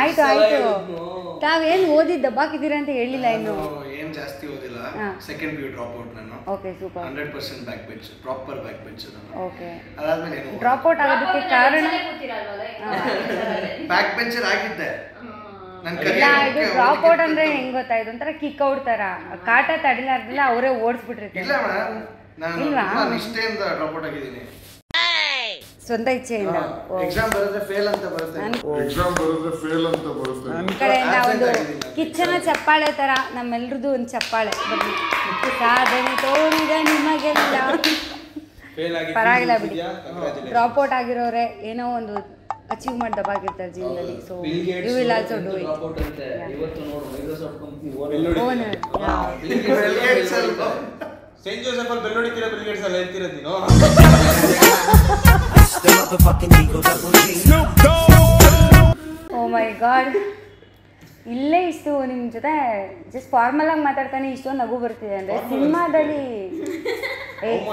ಆಯ್ತು ಆಯ್ತು ತಾವೇನು ಓದಿದ್ದು ದಬ್ಬಾಕಿದ್ದೀರಾ ಅಂತ ಹೇಳಿಲ್ಲ ಇನ್ನು ಏನು ಜಾಸ್ತಿ ಓದಿಲ್ಲ second P U drop out ನಾನು okay super 100% back bench proper back bench ನಾನು ಓಕೆ ಅದಾದ್ಮೇಲೆ ಏನು ಡ್ರಾಪ್ ಔಟ್ ಆಗೋದಕ್ಕೆ ಕಾರಣ ಬ್ಯಾಕ್ ಬೆಂಚರ್ ಆಗಿದ್ದೆ ಇಲ್ಲ ಇದು ಡ್ರಾಪ್ ಔಟ್ ಅಂದ್ರೆ ಹೆಂಗ್ ಗೊತ್ತಾ ಇದು ಒಂಥರ ಕಿಕ್ ಔಟ್ ತರ ಕಾಟ ತಡಿಲಾರ್ದಿಲ್ಲ ಅವರೇ ಓಡಿಸ್ಬಿಟ್ಟಿರ್ತಾರೆ ಇಲ್ಲ ಮೇಡಮ್ ನಾನು ನಿಷ್ಠೆಯಿಂದ ಡ್ರಾಪ್ ಔಟ್ ಆಗಿದ್ದೀನಿ ಸ್ವಂತ ಇಚ್ಛೆಯಿಂದ ಎಕ್ಸಾಮ್ ಬರೋದ್ರೆ ಫೇಲ್ ಅಂತ ಬರುತ್ತೆ ನಮ್ಮ ಕಡೆಯಿಂದ ಒಂದು ಕಿಚ್ಚನ ಚಪ್ಪಾಳೆ ತರ ನಮ್ಮೆಲ್ರದ್ದು ಒಂದು ಚಪ್ಪಾಳೆ ಸಾಧನೆ ತೋರಿದ ನಿಮಗೆಲ್ಲ ಪರವಾಗಿಲ್ಲ ಬಿಡಿ ಡ್ರಾಪ್ ಔಟ್ ಆಗಿರೋರೆ ಏನೋ ಒಂದು ಅಚೀವ್ ಮಾಡಿ ದಬ್ಬಾಗಿರ್ತಾರೆ ಜೀವನದಲ್ಲಿ so you will also do it owner Saint Joseph ಅಲ್ಲಿ ಬೆಲ್ ಹೊಡಿತೀರಾ ಬಿಲ್ ಗೇಟ್ಸ್ ಅಲ್ಲಿ ಹೇಳ್ತಿರೋದು ನೀನು ಓ ಮೈ ಗಾಡ್ ಇಲ್ಲೇ ಇಷ್ಟು ನಿಮ್ಮ ಜೊತೆ ಜಸ್ಟ್ ಫಾರ್ಮಲ್ ಆಗಿ ಮಾತಾಡ್ತಾನೆ ಇಷ್ಟೊಂದು ನಗು ಬರ್ತಿದೆ ಅಂದರೆ ಸಿನಿಮಾದಲ್ಲಿ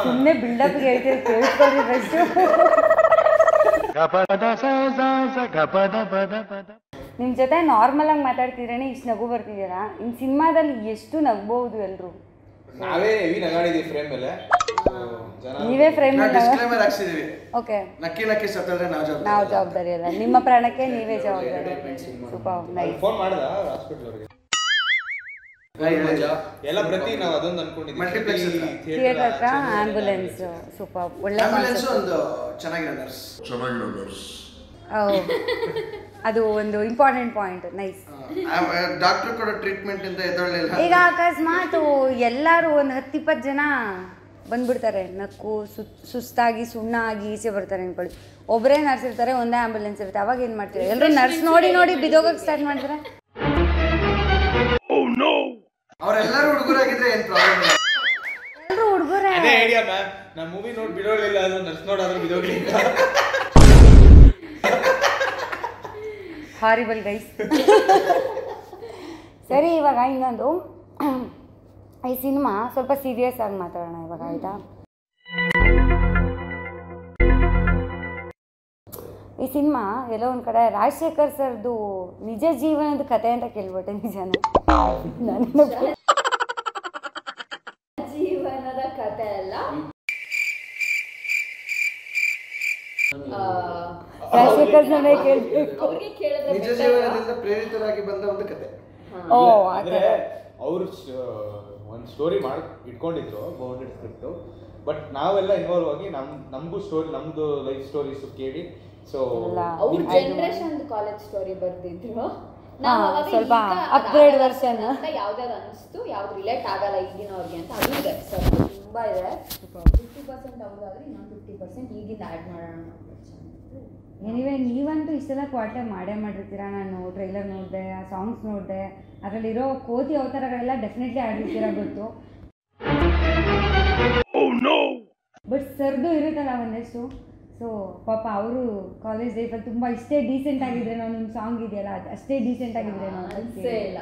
ಸುಮ್ಮನೆ ಬಿಲ್ಡಪ್ಗೆ ಹೇಳ್ತೀರಿ ಕೇಳಿಸ್ಕೊಂಡಿದ್ದಷ್ಟು ನಿಮ್ಮ ಜೊತೆ ನಾರ್ಮಲ್ ಆಗಿ ಮಾತಾಡ್ತಿದ್ರೇನೆ ಇಷ್ಟು ನಗು ಬರ್ತಿದ್ದೀರಾ ಇನ್ನು ಸಿನಿಮಾದಲ್ಲಿ ಎಷ್ಟು ನಗ್ಬೋದು ಎಲ್ಲರೂ ನಾವೇ ಹೆವಿ ನಗಾಡಿದೀವಿ ಫ್ರೇಮ್ ಮೇಲೆ ನೀವೇ ಫ್ರೇಮ್ ಡಿಸ್ಕ್ಲೇಮರ್ ಹಾಕ್ಸಿದೀವಿ ಓಕೆ ನಕ್ಕಿ ಸತ್ತಂದ್ರೆ ನಾವು ಜವಾಬ್ದಾರಿ ಅಲ್ಲ ನಿಮ್ಮ ಪ್ರಾಣಕ್ಕೆ ನೀವೇ ಜವಾಬ್ದಾರಿ ಸೂಪರ್ ನೈಸ್ ಫೋನ್ ಮಾಡ್ದ ಹಾಸ್ಪಿಟಲ್ ಅವರಿಗೆ ಎಲ್ಲ ಪ್ರತಿ ನಾವು ಅದೊಂದು ಅನ್ಕೊಂಡಿದ್ವಿ ಮಲ್ಟಿಪ್ಲೆಕ್ಸ್ ಥಿಯೇಟರ್ ಹತ್ರ ಆಂಬ್ಯುಲೆನ್ಸ್ ಸೂಪರ್ ಒಳ್ಳೆ ಆಂಬ್ಯುಲೆನ್ಸ್ ಒಂದು ಚೆನ್ನಾಗಿರೋ ನರ್ಸ್ ಅದು ಒಂದು ಇಂಪಾರ್ಟೆಂಟ್ ಪಾಯಿಂಟ್ ನೈಸ್ ಡಾಕ್ಟರ್ ಕೊಡೋ ಟ್ರೀಟ್ಮೆಂಟ್ ಇಂದ ಎದೊಳ್ಳಿಲ್ಲ ಈಗ ಅಕಸ್ಮಾತ್ ಎಲ್ಲರೂ ಒಂದು 10-20 ಜನ ಬಂದ್ಬಿಡ್ತಾರೆ ನಕ್ಕು ಸುಸ್ತಾಗಿ ಸುಣ್ಣ ಆಗಿ ಈಚೆ ಬರ್ತಾರೆ ಅನ್ಕೊಳ್ಳಿ ಒಬ್ಬರೇ ನರ್ಸ್ ಇರ್ತಾರೆ ಒಂದೇ ಆಂಬ್ಯುಲೆನ್ಸ್ ಇರುತ್ತೆ ಅವಾಗ ಏನು ಮಾಡ್ತೀರಾ ಎಲ್ಲರೂ ನರ್ಸ್ ನೋಡಿ ಬಿದೋಗಕ್ಕೆ ಸ್ಟಾರ್ಟ್ ಮಾಡಿದ್ರೆ ಅವರೆಲ್ಲರೂ ಹುಡುಗರಾಗಿದ್ರೆ ಏನು ಪ್ರಾಬ್ಲಮ್ ಇಲ್ಲ ಎಲ್ಲರೂ ಹುಡುಗರೇ ಅದೇ ಐಡಿಯಾ ಮ್ಯಾಮ್ ನಾನು ಮೂವಿ ನೋಡಿ ಬಿಡೋಳಿಲ್ಲ ಅದು ನರ್ಸ್ ನೋಡಾದ್ರೂ ಬಿದೋಗ್ಲಿಲ್ಲ ಹಾರಿಬಲ್ ಗೈಸ್ ಸರಿ ಇವಾಗ ಇನ್ನೊಂದು ಈ ಸಿನಿಮಾ ಸ್ವಲ್ಪ ಸೀರಿಯಸ್ ಆಗಿ ಮಾತಾಡೋಣ ಇವಾಗ ಆಯ್ತಾ ಈ ಸಿನಿಮಾ ಎಲ್ಲೋ ಒಂದು ಕಡೆ ರಾಜಶೇಖರ್ ಸರ್ದು ನಿಜ ಜೀವನದ ಕತೆ ಅಂತ ಕೇಳ್ಬಿಟ್ಟೆ ನಿಜಾನ ಜೀವನದ ಕತೆ ಅಲ್ಲ ರಾಜಶೇಖರ್ ಸರ್ನೇ ಕೇಳ್ಬೇಕು ನಿಜ ಜೀವನದಿಂದ ಪ್ರೇರಿತರಾಗಿ ಬಂದ ಒಂದು ಕತೆ ಓ ಅಂದ್ರೆ ಅವರು ಒಂದು ಸ್ಟೋರಿ ಮಾಡಿ ಇಟ್ಕೊಂಡಿದ್ರು ಬೌಂಡೆಡ್ ಸ್ಕ್ರಿಪ್ಟ್ ಬಟ್ ನಾವೆಲ್ಲ ಇನ್ವಾಲ್ವ್ ಆಗಿ ನಮಗೂ ಸ್ಟೋರಿ ನಮ್ದು ಲೈಫ್ ಸ್ಟೋರೀಸ್ ಕೇಳಿ ಸೊ ಅವ್ರ ಜನರೇಷನ್ ಕಾಲೇಜ್ ಸ್ಟೋರಿ ಬರ್ದಿದ್ರು ಸ್ವಲ್ಪ ಅಪ್ಗ್ರೇಡ್ ವರ್ಷನ್ ಅಂತ ಯಾವ್ದಾದ್ರು ಅನಿಸ್ತು ಯಾವ್ದು ರಿಲೇಟ್ ಆಗಲ್ಲ ಈಗಿನವ್ರಿಗೆ ಅಂತ ಅದು ಇದೆ ಸರ್ ತುಂಬಾ ಇದೆ 50% ಅವ್ರದಾದ್ರೆ ಇನ್ನೊಂದು 50% ಈಗಿಂದ ಆ್ಯಡ್ ಮಾಡೋಣ ಎನಿವೆ ನೀವಂತೂ ಇಷ್ಟೆಲ್ಲ ಕ್ವಾಟ್ಲೆ ಮಾಡಿರ್ತೀರಾ ನಾನು ಟ್ರೈಲರ್ ನೋಡಿದೆ ಆ ಸಾಂಗ್ಸ್ ನೋಡಿದೆ ಅದರಲ್ಲಿರೋ ಕೋತಿ ಅವತಾರಗಳೆಲ್ಲ ಡೆಫಿನೆಟ್ಲಿ ಆಡಿರ್ತೀರಾ ಗೊತ್ತು ಬಟ್ ಸರ್ದು ಇರುತ್ತಲ್ಲ ಒಂದಷ್ಟು ಸೊ ಪಾಪ ಅವರು ಕಾಲೇಜ್ ಲೈಫಲ್ಲಿ ತುಂಬ ಇಷ್ಟೇ ಡೀಸೆಂಟ್ ಆಗಿದ್ರೇನೋ ನಿಮ್ಮ ಸಾಂಗ್ ಇದೆಯಲ್ಲ ಅಷ್ಟೇ ಡೀಸೆಂಟ್ ಆಗಿದ್ರೇನೋ ಇಲ್ಲ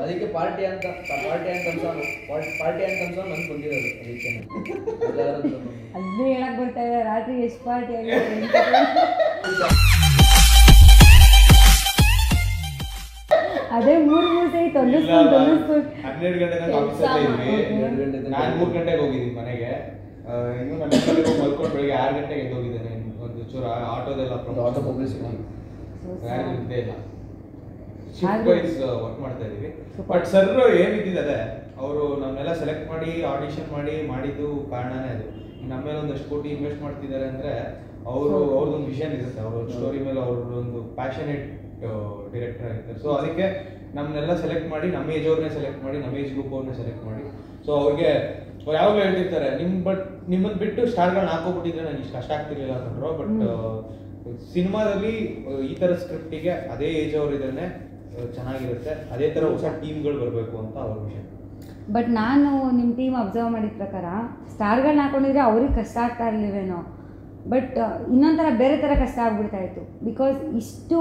ಅದಕ್ಕೆ ಪಾರ್ಟಿ ಅಂತ ನನ್ಗೆ ಬಂದಿರೋದು ಅದಕ್ಕೆ ಅಲ್ಲೇ ಹೇಳಕ್ ಬರ್ತಾ ಇದೆ ರಾತ್ರಿ ಎಷ್ಟು ಪಾರ್ಟಿ ಆಗಿದೆ ಅದೇ 3 ಸೈ ತೊಂದಿಸ್ಕೊಂಡು 12 ಗಂಟೆ ತನಕ ಆಫೀಸಲ್ಲೇ ಇದ್ವಿ ನಾನು 3 ಗಂಟೆಗೆ ಹೋಗಿದ್ದೀನಿ ಮನೆಗೆ ಇನ್ನು ನನ್ನ ಮನೆಗೆ ಮಲ್ಕೊಂಡು ಬೆಳಿಗ್ಗೆ 6 ಗಂಟೆಗೆ ಎದ್ದು ಹೋಗಿದ್ದೇನೆ ಒಂದು ಚೂರು ಆಟೋದೆಲ್ಲ ಆಟೋ ಪಬ್ಲಿಸಿಟಿ ಯಾರು ಇದ್ದೇ ಇಲ್ಲ ಶಿಫ್ಟ್ ವೈಸ್ ವರ್ಕ್ ಮಾಡ್ತಾ ಇದೀವಿ ಬಟ್ ಸರ್ ಏನಿದ್ದಿದೆ ಅವರು ನಮ್ಮನ್ನೆಲ್ಲ ಸೆಲೆಕ್ಟ್ ಮಾಡಿ ಆಡಿಷನ್ ಮಾಡಿದ್ದು ಕಾರಣನೇ ಅದು ನಮ್ಮ ಮೇಲೆ ಒಂದಷ್ಟು ಕೋಟಿ ಇನ್ವೆಸ್ಟ್ ಮಾಡ್ತಿದ್ದಾರೆ ಅಂದರೆ ಅವ್ರದ್ದೊಂದು ವಿಷನ್ ಇರುತ್ತೆ ಅವ್ರ ಸ್ಟೋರಿ ಮೇಲೆ ಅವ್ರದ್ದೊಂದು ಪ್ಯಾಷನೇಟ್ ಡೈರೆಕ್ಟರ್ ಆಗಿರ್ತಾರೆ ಸೊ ಅದಕ್ಕೆ ನಮ್ಮನ್ನೆಲ್ಲ ಸೆಲೆಕ್ಟ್ ಮಾಡಿ ನಮ್ಮ ಏಜ್ ಅವ್ರನ್ನೇ ಸೆಲೆಕ್ಟ್ ಮಾಡಿ ನಮ್ಮ ಏಜ್ ಗ್ರೂಪ್ ಅವ್ರನ್ನೇ ಸೆಲೆಕ್ಟ್ ಮಾಡಿ ಸೊ ಅವ್ರಿಗೆ ಯಾವಾಗಲೂ ಹೇಳ್ತಿರ್ತಾರೆ ನಿಮ್ಮನ್ನು ಬಿಟ್ಟು ಸ್ಟಾರ್ಗಳನ್ನ ಹಾಕೋಬಿಟ್ಟಿದ್ರೆ ನನಗೆ ಇಷ್ಟು ಕಷ್ಟ ಆಗ್ತಿರ್ಲಿಲ್ಲ ಅಂತಂದ್ರು ಬಟ್ ಸಿನಿಮಾದಲ್ಲಿ ಈ ಥರ ಸ್ಕ್ರಿಪ್ಟಿಗೆ ಅದೇ ಏಜ್ ಅವ್ರು ಇದ್ರೆ ಚೆನ್ನಾಗಿರುತ್ತೆ ಅದೇ ಥರ ಹೊಸ ಟೀಮ್ಗಳು ಬರಬೇಕು ಅಂತ ಅವ್ರ ವಿಷಯ ಬಟ್ ನಾನು ನಿಮ್ಮ ಟೀಮ್ ಅಬ್ಸರ್ವ್ ಮಾಡಿದ ಪ್ರಕಾರ ಸ್ಟಾರ್ಗಳನ್ನ ಹಾಕೊಂಡಿದ್ರೆ ಅವ್ರಿಗೆ ಕಷ್ಟ ಆಗ್ತಾ ಇರಲಿಲ್ವೇನೋ ಬಟ್ ಇನ್ನೊಂಥರ ಬೇರೆ ಥರ ಕಷ್ಟ ಆಗ್ಬಿಡ್ತಾ ಇತ್ತು. ಬಿಕಾಸ್ ಇಷ್ಟು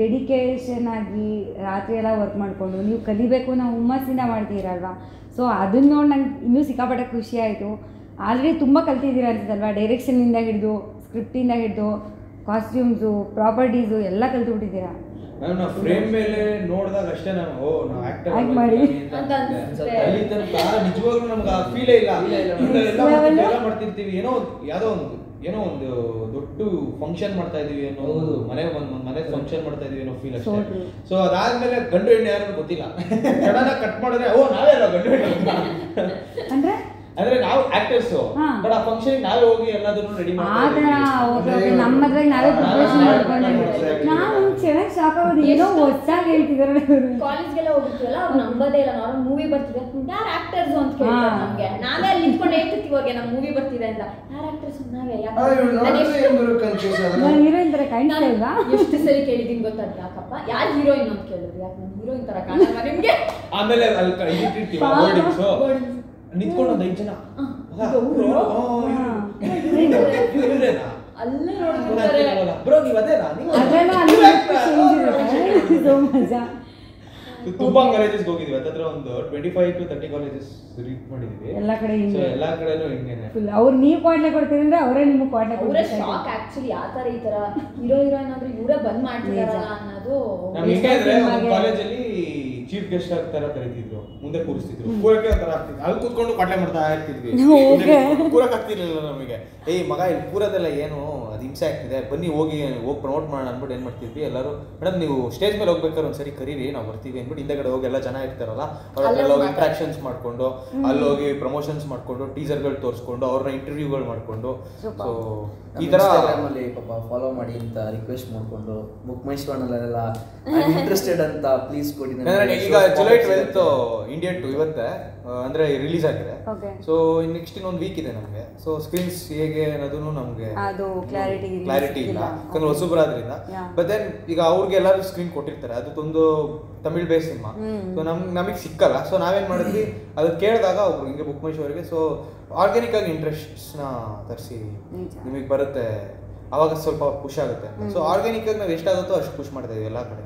ಡೆಡಿಕೇಶನ್ ಆಗಿ ರಾತ್ರಿ ಎಲ್ಲ ವರ್ಕ್ ಮಾಡಿಕೊಂಡು ನೀವು ಕಲಿಬೇಕು ನಾವು ಹುಮ್ಮಸ್ಸಿಂದ ಮಾಡ್ತೀರಲ್ವ. ಸೊ ಅದನ್ನ ನೋಡಿ ನಂಗೆ ಇನ್ನೂ ಸಿಕ್ಕಾಪಟ್ಟೆ ಖುಷಿ ಆಯಿತು. ಆಲ್ರೆಡಿ ತುಂಬ ಕಲ್ತಿದ್ದೀರ ಅನ್ಸುತ್ತಲ್ವ, ಡೈರೆಕ್ಷನಿಂದ ಹಿಡಿದು ಸ್ಕ್ರಿಪ್ಟಿಂದ ಹಿಡಿದು ಕಾಸ್ಟ್ಯೂಮ್ಸು ಪ್ರಾಪರ್ಟೀಸು ಎಲ್ಲ ಕಲ್ತ್ಬಿಟ್ಟಿದ್ದೀರಾ. ನಾವು ಫ್ರೇಮ್ ಮೇಲೆ ನೋಡಿದಾಗ ಅಷ್ಟೇ ನಾವು ಆಕ್ಟರ್ ಮಾಡಿ ಅಂತ ಅನ್ಸುತ್ತೆ. ಅಲ್ಲಿ ತನಕ ನಿಜವಾಗ್ಲೂ ನಮ್ಗೆ ಆ ಫೀಲೇ ಇಲ್ಲ. ಎಲ್ಲ ಮಾಡ್ತಿರ್ತೀವಿ, ಏನೋ ಒಂದು ದೊಡ್ಡ ಫಂಕ್ಷನ್ ಮಾಡ್ತಾ ಇದೀವಿ ಅನ್ನೋ, ಮನೆ ಫಂಕ್ಷನ್ ಮಾಡ್ತಾ ಇದೀವಿ ಅನ್ನೋ ಫೀಲ್ ಅಷ್ಟೇ. ಸೊ ಅದಾದ್ಮೇಲೆ ಗಂಡು ಹೆಣ್ಣು ಯಾರು ಗೊತ್ತಿಲ್ಲ, ಸಡನ್ ಆಗಿ ಕಟ್ ಮಾಡಿದ್ರೆ ನಾವೇ ಅಲ್ಲ ಗಂಡು ಹೆಣ್ಣು ಅಂದ್ರೆ ನಾವು ಆಕ್ಟರ್ಸ್, ಬಟ್ ಆ ಫಂಕ್ಷನ್ ನಾವೇ ಹೋಗಿ ಎಲ್ಲದನ್ನು ರೆಡಿ ಮಾಡ್ತೀವಿ. ನಮ್ಮ ಮದ್ವೆಗೆ ನಾವೇ ಪ್ರಿಪರೇಷನ್ ಮಾಡ್ಕೊಂಡಿದ್ದೀವಿ. ನಾವು ಚೆನ್ನಾಗಿ ಶಾಕ್ ಆಗೋದು, ಏನೋ ಹೊಸದಾಗಿ ಹೇಳ್ತಿದ್ದಾರೆ. ಕಾಲೇಜ್ಗೆಲ್ಲ ಹೋಗ್ತೀವಲ್ಲ ಅವ್ರು ನಂಬೋದೇ ಇಲ್ಲ. ನಾವು ಮೂವಿ ಬರ್ತಿದೆ ಯಾರು ಆಕ್ಟರ್ಸ್ ಅಂತ ಕೇಳ್ತಾರೆ ನಮ್ಗೆ. ನಾವೇ ಅಲ್ಲಿ ನಿಂತ್ಕೊಂಡು ಹೇಳ್ತಿರ್ತೀವಿ ಅವ್ರಿಗೆ ನಮ್ಮ ಮೂವಿ ಬರ್ತಿದೆ ಅಂತ. ಯಾರು ಆಕ್ಟರ್ಸ್ ನಾವೇ ಹೀರೋಯಿನ್ ತರ ಕಾಣಿಸ್ತಾ ಇಲ್ಲ. ಎಷ್ಟು ಸರಿ ಕೇಳಿದೀನಿ ಗೊತ್ತಾಗ, ಯಾಕಪ್ಪ ಯಾರು ಹೀರೋಯಿನ್ ಅಂತ ಕೇಳಿದ್ರು, ಯಾಕೆ ನಾನು ಹೀರೋಯಿನ್ ತರ ಕಾಣಲ್ವಾ ನಿಮ್ಗೆ? ಆಮೇಲೆ ನಿಂತ್ಕೊಂಡು ಒಂದು 5 ಜನ ಅಲ್ಲೇ ನೋಡ್ತಾರೆ ಬ್ರೋ ನೀವು ಅದೇನಾ ತುಂಬಾ ಕಾಲೇಜಸ್ ಹೋಗಿದ್ವಿ. ಅದತ್ರ ಒಂದು 25 to 30 ಕಾಲೇಜಸ್ ರೀಡ್ ಮಾಡಿದ್ವಿ. ಎಲ್ಲ ಕಡೆನೂ ಹಿಂಗೇನೆ. ಅವ್ರು ನೀವು ಕ್ವಾಟ್ಲೆ ಕೊಡ್ತೀರಿ ಅಂದ್ರೆ ಅವರೇ ನಿಮ್ಗೆ ಕ್ವಾಟ್ಲೆ ಅವರೇ ಶಾಕ್. ಆಕ್ಚುಲಿ ಯಾವ ತರ ಈ ತರ ಹೀರೋಯಿನ್ ಆದ್ರೂ ಇವರೇ ಬಂದ್ ಮಾಡ್ತಿದಾರಲ್ಲ ಅನ್ನೋದು. ನಮ್ಗೆ ಹೆಂಗಂದ್ರೆ ಒಂದು ಕಾಲೇಜಲ್ಲಿ ಚೀಫ್ ಗೆಸ್ಟ್ ತರ ಕರೀತಿದ್ರು, ಮುಂದೆ ಕೂರಿಸ್ತಿದ್ರು, ಕೂರಕ್ಕೆ ಒಂಥರ ಆಗ್ತಿದ್ರು. ಅಲ್ಲಿ ಕೂತ್ಕೊಂಡು ಕ್ವಾಟ್ಲೆ ಮಾಡ್ತಾ ಇರ್ತಿದ್ವಿ. ಕೂರಕ್ ಆಗ್ತಿರ್ಲಿಲ್ಲ ನಮಗೆ. ಮಗ ಇಲ್ಲಿ ಕೂರದೆಲ್ಲ ಏನು ಅದು ಹಿಂಸೆ ಆಗ್ತಿದೆ, ಬನ್ನಿ ಹೋಗಿ ಪ್ರಮೋಟ್ ಮಾಡೋಣ ಅಂದ್ಬಿಟ್ಟು ಏನ್ ಮಾಡ್ತಿದ್ವಿ ಎಲ್ಲರೂ, ಮೇಡಮ್ ನೀವು ಸ್ಟೇಜ್ ಮೇಲೆ ಹೋಗ್ಬೇಕಾದ್ರೆ ಒಂದ್ಸರಿ ಕರೀರಿ ನಾವು ಬರ್ತೀವಿ ಅಂದ್ಬಿಟ್ಟು ಹಿಂದೆಗಡೆ ಹೋಗಿ ಎಲ್ಲ ಜನ ಇರ್ತಾರಲ್ಲ ಅವ್ರೆಲ್ಲ ಹೋಗಿ ಇಂಟ್ರಾಕ್ಷನ್ಸ್ ಮಾಡ್ಕೊಂಡು, ಅಲ್ಲಿ ಹೋಗಿ ಪ್ರಮೋಷನ್ಸ್ ಮಾಡ್ಕೊಂಡು, ಟೀಸರ್ಗಳು ತೋರಿಸ್ಕೊಂಡು, ಅವ್ರನ್ನ ಇಂಟರ್ವ್ಯೂಗಳು ಮಾಡ್ಕೊಂಡು, ಸೊ ಈ ತರ ಪಾಪ ಫಾಲೋ ಮಾಡಿ ಅಂತ ರಿಕ್ವೆಸ್ಟ್ ಮಾಡ್ಕೊಂಡು ಬುಕ್ ಮೈ ಶೋ ಅಲ್ಲೆಲ್ಲ ಇಂಟ್ರೆಸ್ಟೆಡ್ ಅಂತ ಪ್ಲೀಸ್ ಕೊಡಿ. ಈಗ ಜುಲೈ 12 ಇಂಡಿಯಾ 2 ಇವತ್ತೇ ಅಂದ್ರೆ ರಿಲೀಸ್ ಆಗಿದೆ. ಸೊ ನೆಕ್ಸ್ಟ್ ಇನ್ನೊಂದು ವೀಕ್ ಇದೆ ನಮಗೆ. ಸೊ ಸ್ಕ್ರೀನ್ಸ್ ಹೇಗೆ ಅನ್ನೋದನ್ನು ನಮಗೆ ಕ್ಲಾರಿಟಿ ಇಲ್ಲ, ಯಾಕಂದ್ರೆ ಹೊಸಬ್ರಾದ್ರಿಂದ. ಬಟ್ ದೆನ್ ಈಗ ಅವ್ರಿಗೆ ಎಲ್ಲರೂ ಸ್ಕ್ರೀನ್ ಕೊಟ್ಟಿರ್ತಾರೆ, ಅದಕ್ಕೊಂದು ತಮಿಳ್ ಬೇಸ್ ಸಿನಿಮಾ. ಸೊ ನಮಗೆ ಸಿಕ್ಕಲ್ಲ. ಸೊ ನಾವೇನ್ ಮಾಡಿದ್ವಿ, ಅದು ಕೇಳಿದಾಗ ಒಬ್ರು ಹಿಂಗೆ ಬುಕ್ ಮೈ ಶೋ ಅವರಿಗೆ ಸೊ ಆರ್ಗ್ಯಾನಿಕ್ ಆಗಿ ಇಂಟ್ರೆಸ್ಟ್ನ ತರಿಸಿ ನಿಮಗೆ ಬರುತ್ತೆ, ಅವಾಗ ಸ್ವಲ್ಪ ಖುಷಿ ಆಗುತ್ತೆ. ಸೊ ಆರ್ಗ್ಯಾನಿಕ್ ಆಗಿ ನಾವು ಎಷ್ಟಾಗುತ್ತೋ ಅಷ್ಟು ಖುಷಿ ಮಾಡ್ತಾ ಇದೀವಿ ಎಲ್ಲ ಕಡೆ.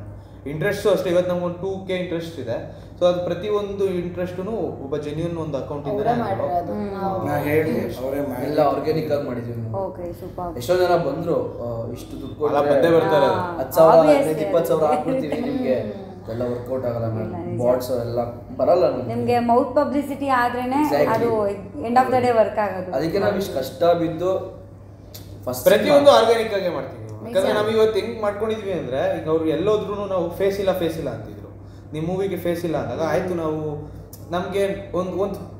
ಇಂಟ್ರೆಸ್ಟು ಅಷ್ಟೇ. ಇವತ್ತು ನಮ್ಗೆ ಒಂದು 2K ಇಂಟ್ರೆಸ್ಟ್ ಇದೆ. ಸೊ ಅದು ಪ್ರತಿಯೊಂದು ಇಂಟ್ರೆಸ್ಟ್ನು ಒಬ್ಬ ಜೆನ್ಯೂನ್ ಒಂದು ಅಕೌಂಟ್ ಇಂದ ಎಲ್ಲ ಆರ್ಗ್ಯಾನಿಕ್ ಆಗಿ ಮಾಡಿದ್ವಿ. ಎಷ್ಟೋ ಜನ ಬಂದ್ರು, ಇಷ್ಟು ದುಡ್ಡು ಬಂದೇ ಬರ್ತಾರೆ, 10,000 20,000 ಹಾಕ್ಬಿಡ್ತೀವಿ ನಿಮ್ಗೆ, ಎಲ್ಲ ವರ್ಕೌಟ್ ಆಗಲ್ಲ ಮೇಡಮ್. ಬಾಟ್ಸ್ ಎಲ್ಲ ಬರಲ್ಲ ನಿಮ್ಗೆ. ಮೌತ್ ಪಬ್ಲಿಸಿಟಿ ಆದ್ರೇನೆ ಅದು end of the day work ಆಗೋದು. ಅದಕ್ಕೆ ನಾವು ಇಷ್ಟು ಕಷ್ಟ ಬಿದ್ದು ಪ್ರತಿಯೊಂದು ಆರ್ಗ್ಯಾನಿಕ್ ಆಗಿ ಮಾಡ್ತೀವಿ. ಯಾಕಂದ್ರೆ ನಾವು ಇವತ್ತು ಹೆಂಗ್ ಮಾಡ್ಕೊಂಡಿದ್ವಿ ಅಂದ್ರೆ, ಈಗ ಅವ್ರು ಎಲ್ಲೋದ್ರೂ ನಾವು ಫೇಸ್ ಇಲ್ಲ ಅಂತಿದ್ರು. ನಿಮ್ಮ ಮೂವಿಗೆ ಫೇಸ್ ಇಲ್ಲ ಅಂದಾಗ ಆಯ್ತು, ನಾವು ನಮಗೆ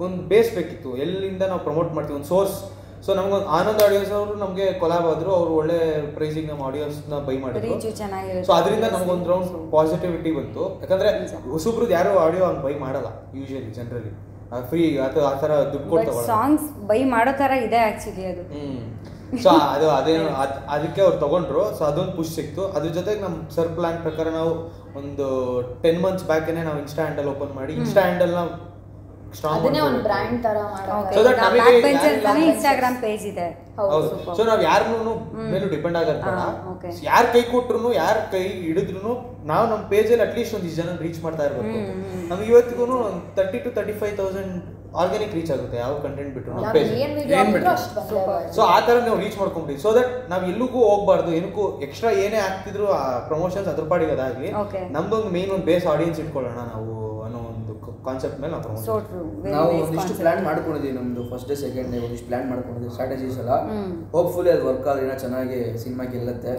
ಒಂದು ಬೇಸ್ ಬೇಕಿತ್ತು, ಎಲ್ಲಿಂದ ನಾವು ಪ್ರಮೋಟ್ ಮಾಡ್ತೀವಿ, ಒಂದು ಸೋರ್ಸ್. ಸೊ ನಮ್ಗೊಂದು ಆನಂದ್ ಆಡಿಯೋಸ್ ಅವರು ನಮಗೆ ಕೊಲಾಬ್ ಆದ್ರು, ಅವ್ರು ಒಳ್ಳೆ ಪ್ರೈಸಿಗೆ ನಮ್ಮ ಆಡಿಯೋಸ್ನ ಬೈ ಮಾಡಿದ್ರು. ಸೊ ಅದರಿಂದ ನಮ್ಗೊಂದು ರೌಂಡ್ ಪಾಸಿಟಿವಿಟಿ ಬಂತು. ಯಾಕಂದ್ರೆ ಹೊಸಬ್ರದ್ದು ಯಾರು ಆಡಿಯೋ ಹಂಗೆ ಬೈ ಮಾಡಲ್ಲ ಯೂಶಲಿ, ಜನರಲಿ ಫ್ರೀ ಆ ಥರ ದುಡ್ಡು ಕೊಡ್ತಾರೆ. ಸಾಂಗ್ಸ್ ಬೈ ಮಾಡೋ ಥರ ಇದೆ ಆ್ಯಕ್ಚುಲಿ ಅದು. ಸೊ ಅದಕ್ಕೆ ಅವ್ರು ತಗೊಂಡ್ರು. ಸೊ ಅದೊಂದು ಪುಷ್ ಸಿಕ್ತು. ಅದ್ರ ಜೊತೆಗೆ ನಮ್ಮ ಸರ್ ಪ್ಲಾನ್ ಪ್ರಕಾರ ನಾವು ಒಂದು 10 months ಬ್ಯಾಕೇನೆ ನಾವು ಇನ್ಸ್ಟಾ ಹ್ಯಾಂಡಲ್ ಓಪನ್ ಮಾಡಿ, ಇನ್ಸ್ಟಾ ಹ್ಯಾಂಡಲ್ನ ಸ್ಟ್ರಾಂಗ್ ಇನ್ಸ್ಟಾಗ್ರಾಮ್ ಪೇಜ್ ಇದೆ. ಸೊ ನಾವ್ ಯಾರನ್ನೂ ಮೇಲೂ ಡಿಪೆಂಡ್ ಆಗಲ್ಲ. ಯಾರ ಕೈ ಕೊಟ್ರು, ಯಾರ ಕೈ ಹಿಡಿದ್ರು ನಾವು ನಮ್ಮ ಪೇಜಲ್ಲಿ ಅಟ್ಲೀಸ್ಟ್ ಒಂದಿಷ್ಟು ಜನ ರೀಚ್ ಮಾಡ್ತಾ ಇರ್ಬೇಕು. ನಮ್ಗೆ ಇವತ್ತಿಗೂ 30,000 to 35,000 ಆರ್ಗ್ಯಾನಿಕ್ ರೀಚ್ ಆಗುತ್ತೆ ಯಾವ ಕಂಟೆಂಟ್ ಬಿಟ್ಟು ನಮ್ಮ ಪೇಜ್. ಸೊ ಆ ತರ ನಾವು ರೀಚ್ ಮಾಡ್ಕೊಂಡ್ಬಿಟ್ಟು, ಸೊ ದಟ್ ನಾವ್ ಎಲ್ಲಿಗೂ ಹೋಗ್ಬಾರ್ದು, ಏನಕ್ಕೂ ಎಕ್ಸ್ಟ್ರಾ ಏನೇ ಆಗ್ತಿದ್ರು ಆ ಪ್ರಮೋಷನ್ಸ್ ಅದ್ರ ಪಾಡಿಗೆ ಅದಾಗ್ಲಿ, ನಮ್ದೊಂದು ಮೇನ್ ಒಂದು ಬೇಸ್ ಆಡಿಯನ್ಸ್ ಇಟ್ಕೊಳ್ಳೋಣ ನಾವು ಅನ್ನೋ ಒಂದು ಕಾನ್ಸೆಪ್ಟ್ ಮೇಲೆ ನಾವು ಒಂದಿಷ್ಟು ಪ್ಲಾನ್ ಮಾಡ್ಕೊಂಡಿದ್ದೀವಿ. ನಮ್ದು ಫಸ್ಟ್ ಡೇ ಸೆಕೆಂಡ್ ಡೇ ಒಂದಿಷ್ಟು ಪ್ಲಾನ್ ಮಾಡ್ಕೊಂಡಿದ್ದೀವಿ ಸ್ಟ್ರಾಟಜೀಸ್ ಎಲ್ಲ. ಹೋಪ್ಫುಲಿ ಅದು ವರ್ಕ್ ಆದ್ರೆ ಚೆನ್ನಾಗಿ ಸಿನಿಮಾ ಗೆಲ್ಲುತ್ತೆ.